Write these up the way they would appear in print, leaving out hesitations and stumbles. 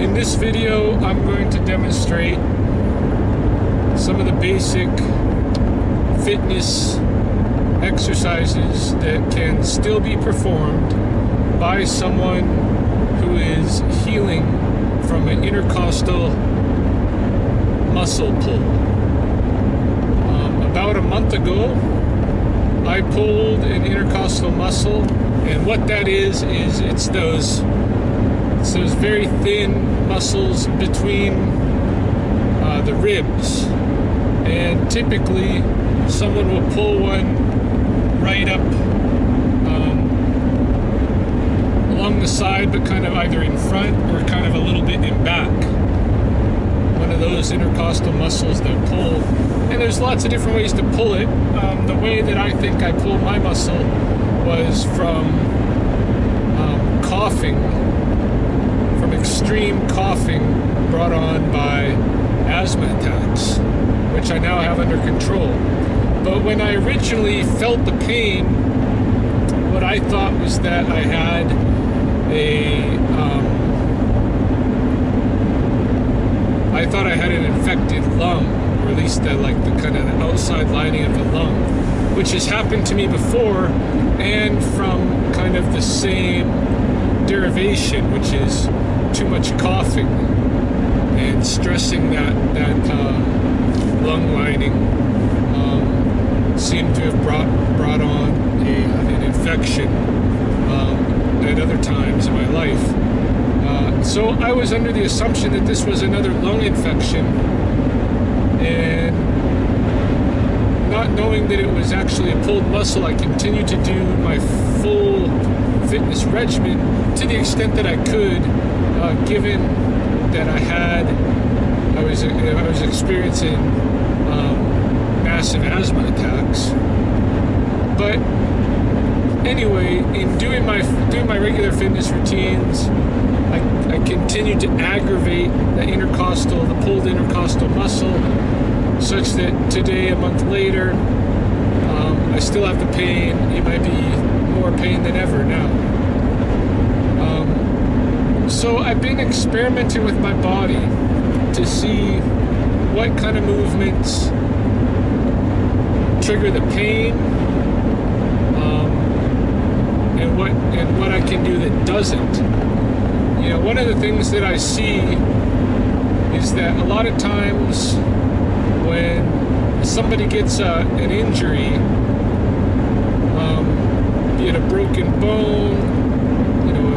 In this video, I'm going to demonstrate some of the basic fitness exercises that can still be performed by someone who is healing from an intercostal muscle pull. About a month ago, I pulled an intercostal muscle, and what that is it's those very thin muscles between the ribs, and typically someone will pull one right up along the side, but kind of either in front or kind of a little bit in back. One of those intercostal muscles that pull, and there's lots of different ways to pull it. The way that I think I pulled my muscle was from coughing, from extreme coughing brought on by asthma attacks, which I now have under control. But when I originally felt the pain, what I thought was that I had an infected lung, or at least the kind of the outside lining of the lung, which has happened to me before, and from kind of the same derivation, which is too much coughing and stressing that lung lining seemed to have brought on an infection at other times in my life. So I was under the assumption that this was another lung infection, and not knowing that it was actually a pulled muscle, I continued to do my full fitness regimen to the extent that I could, given that I was experiencing massive asthma attacks. But anyway, in doing my regular fitness routines, I continued to aggravate the pulled intercostal muscle, such that today, a month later, I still have the pain. It might be more pain than ever now. So I've been experimenting with my body to see what kind of movements trigger the pain, and what I can do that doesn't. You know, one of the things that I see is that a lot of times when somebody gets an injury, be it a broken bone, you know,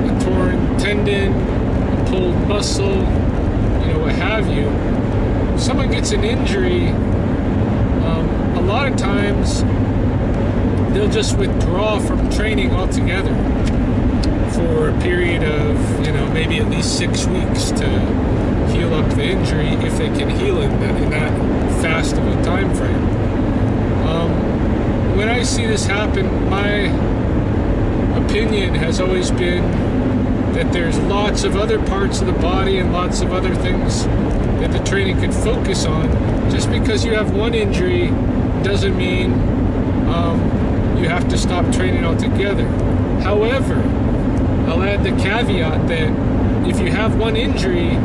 a torn tendon, a pulled muscle, you know, what have you, if someone gets an injury, a lot of times they'll just withdraw from training altogether for a period of, you know, maybe at least 6 weeks to heal up the injury, if they can heal it in that fast of a time frame. When I see this happen, my opinion has always been that there's lots of other parts of the body and lots of other things that the training could focus on. Just because you have one injury doesn't mean you have to stop training altogether. However, I'll add the caveat that if you have one injury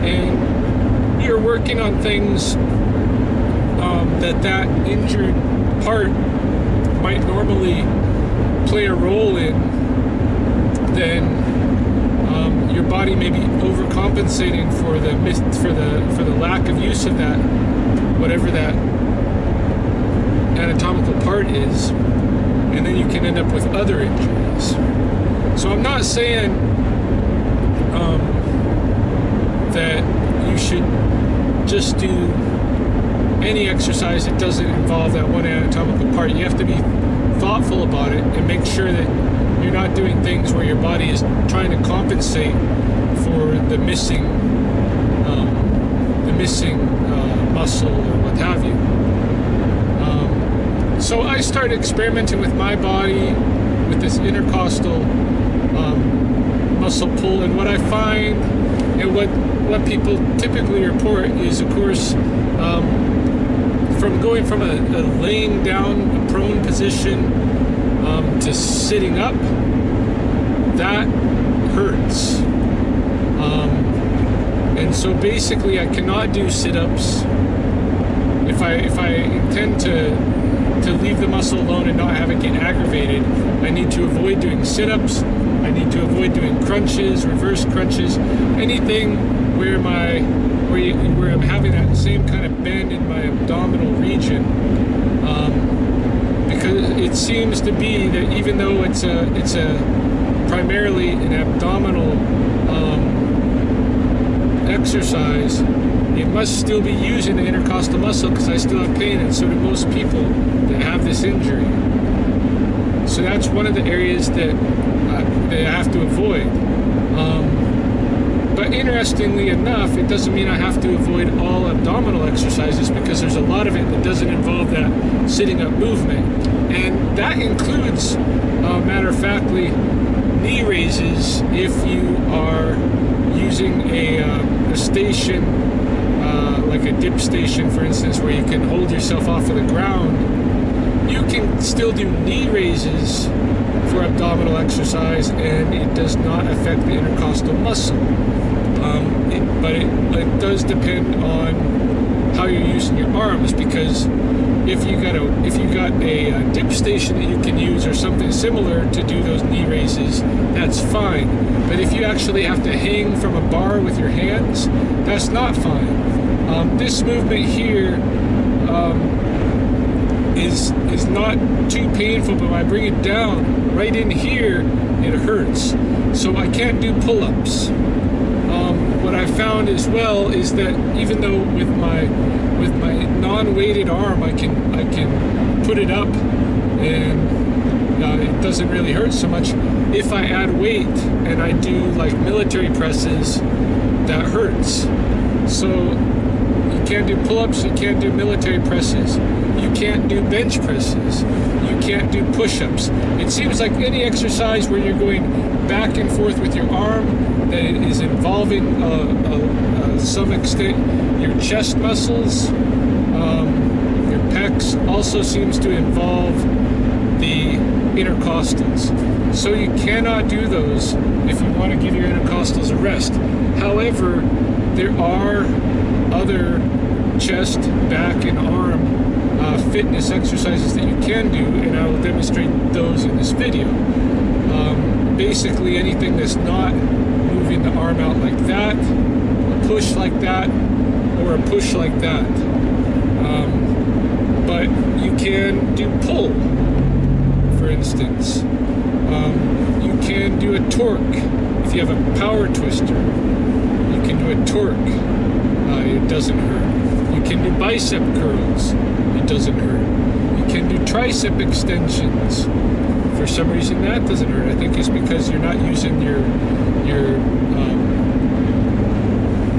and you're working on things that injured part might normally play a role in, then your body may be overcompensating for the lack of use of that, whatever that anatomical part is, and then you can end up with other injuries. So I'm not saying that you should just do any exercise that doesn't involve that one anatomical part. You have to be thoughtful about it and make sure that you're not doing things where your body is trying to compensate for the missing muscle or what have you. So I started experimenting with my body with this intercostal muscle pull, and what I find and what people typically report is, of course, from going from a laying down, a prone position to sitting up, that hurts. So basically, I cannot do sit-ups. If I intend to leave the muscle alone and not have it get aggravated, I need to avoid doing sit-ups. I need to avoid doing crunches, reverse crunches, anything where I'm having that same kind of bend in my abdominal region. Because it seems to be that even though it's a primarily an abdominal exercise, it must still be using the intercostal muscle because I still have pain, and so do most people that have this injury. So that's one of the areas that I have to avoid. But interestingly enough, it doesn't mean I have to avoid all abdominal exercises, because there's a lot of it that doesn't involve that sitting up movement. And that includes, matter of factly, knee raises if you are using a station, like a dip station, for instance, where you can hold yourself off of the ground. You can still do knee raises for abdominal exercise, and it does not affect the intercostal muscle. But it does depend on how you're using your arms, because if you got a dip station that you can use or something similar to do those knee raises, that's fine. But if you actually have to hang from a bar with your hands, that's not fine. This movement here is not too painful, but when I bring it down right in here, it hurts. So I can't do pull-ups. What I found as well is that even though with my non-weighted arm I can put it up and it doesn't really hurt so much, if I add weight and I do like military presses, that hurts. So you can't do pull-ups, you can't do military presses, you can't do bench presses, you can't do push-ups. It seems like any exercise where you're going back and forth with your arm that is involving some extent your chest muscles, your pecs, also seems to involve the intercostals. So you cannot do those if you want to give your intercostals a rest. However, there are other chest, back, and arm fitness exercises that you can do, and I will demonstrate those in this video. Basically anything that's not moving the arm out like that, a push like that, or a push like that. But you can do pull, for instance. You can do a torque. If you have a power twister, you can do a torque. It doesn't hurt. You can do bicep curls. It doesn't hurt. You can do tricep extensions. For some reason that doesn't hurt. I think it's because you're not using your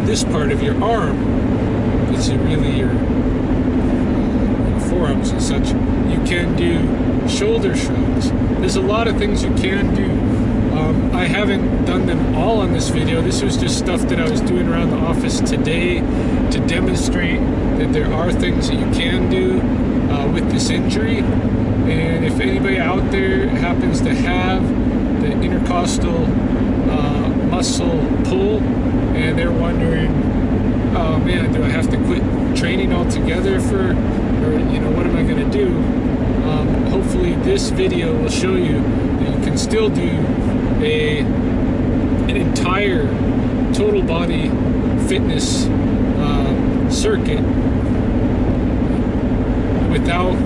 this part of your arm. It's really your forearms and such. You can do shoulder shrugs. There's a lot of things you can do. I haven't done them all on this video. This was just stuff that I was doing around the office today to demonstrate that there are things that you can do with this injury. And if anybody out there happens to have the intercostal muscle pull, and they're wondering, oh man, do I have to quit training altogether or what am I going to do? Hopefully this video will show you that you can still do an entire total body fitness circuit without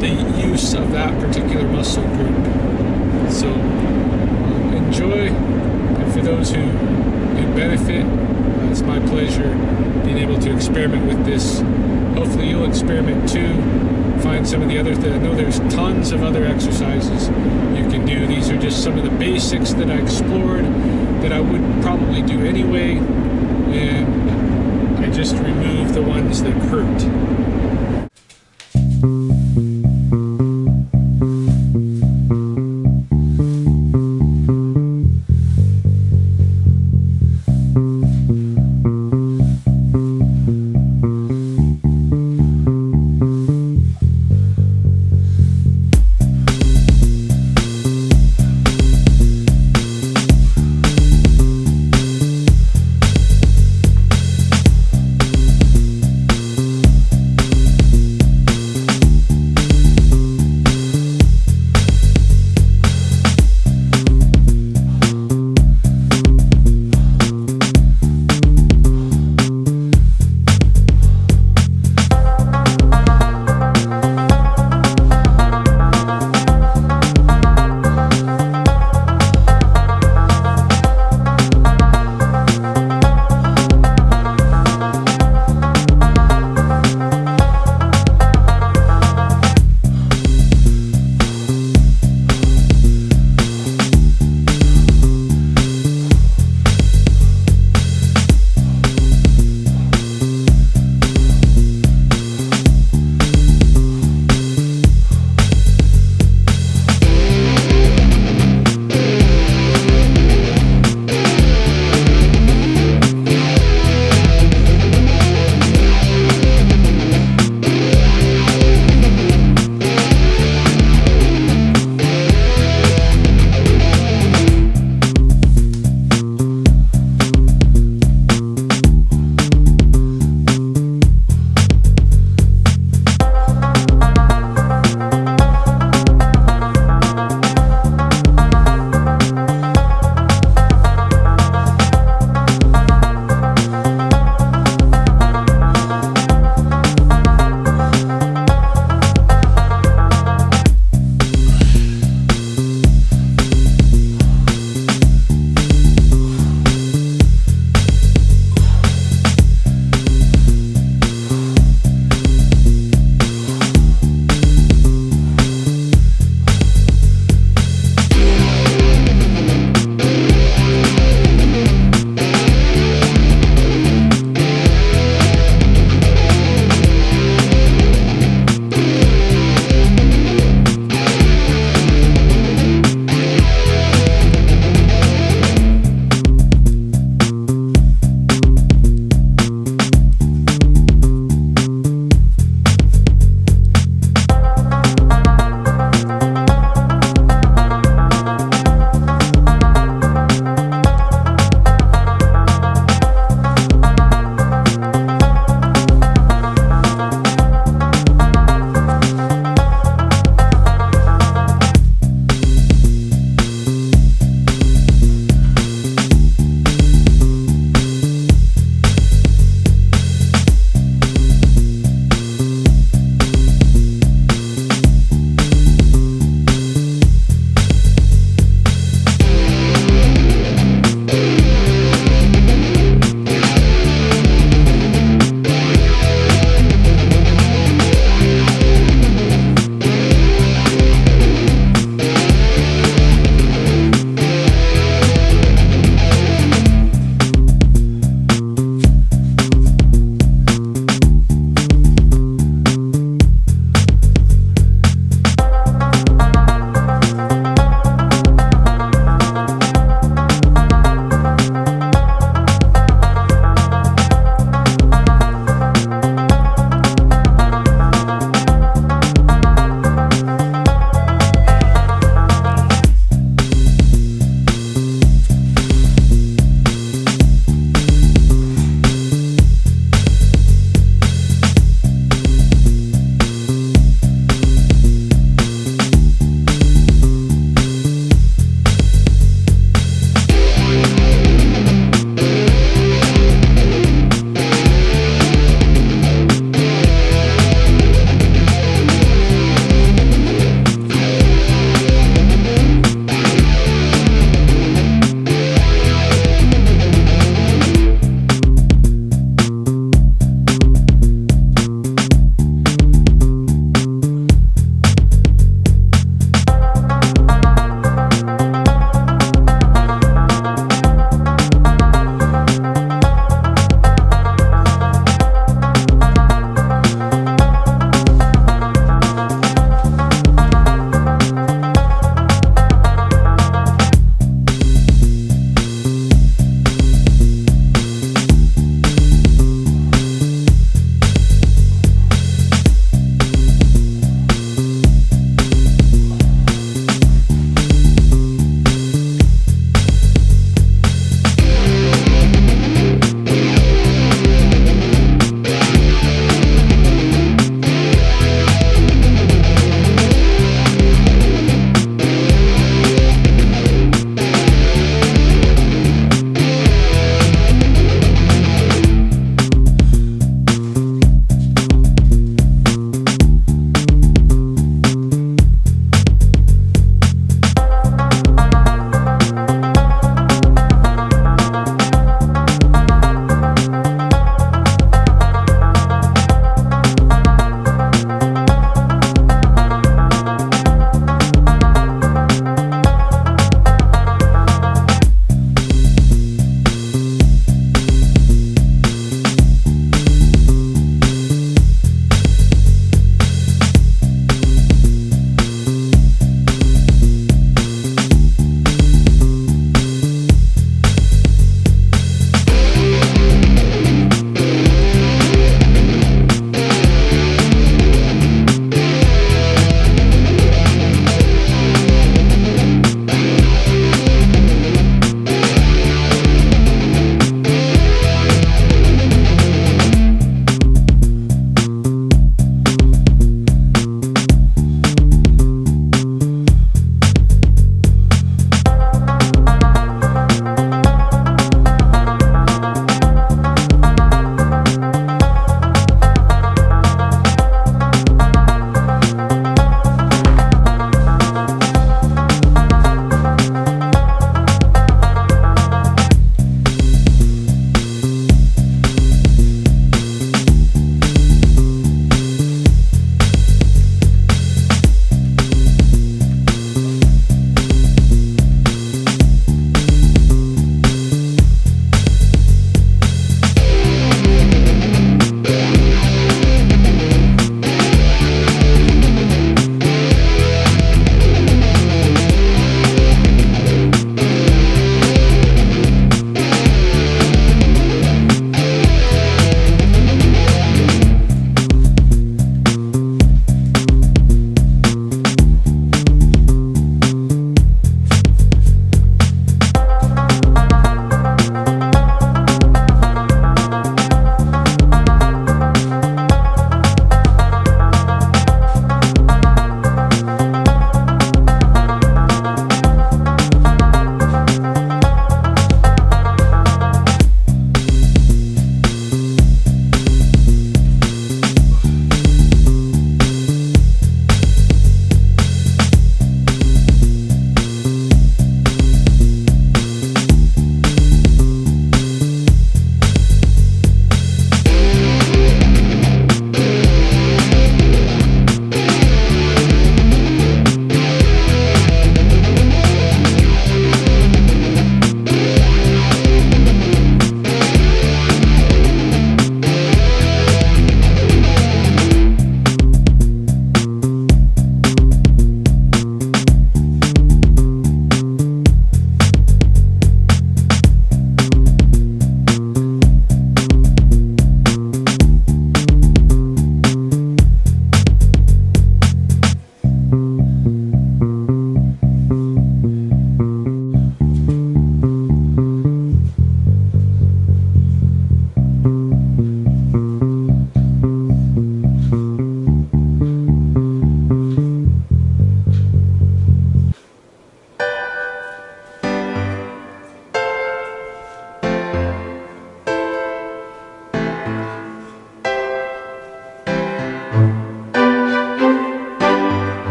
the use of that particular muscle group. So enjoy, and for those who benefit, it's my pleasure being able to experiment with this. Hopefully you'll experiment too. Find some of the other things. I know there's tons of other exercises you can do. These are just some of the basics that I explored that I would probably do anyway, and I just removed the ones that hurt.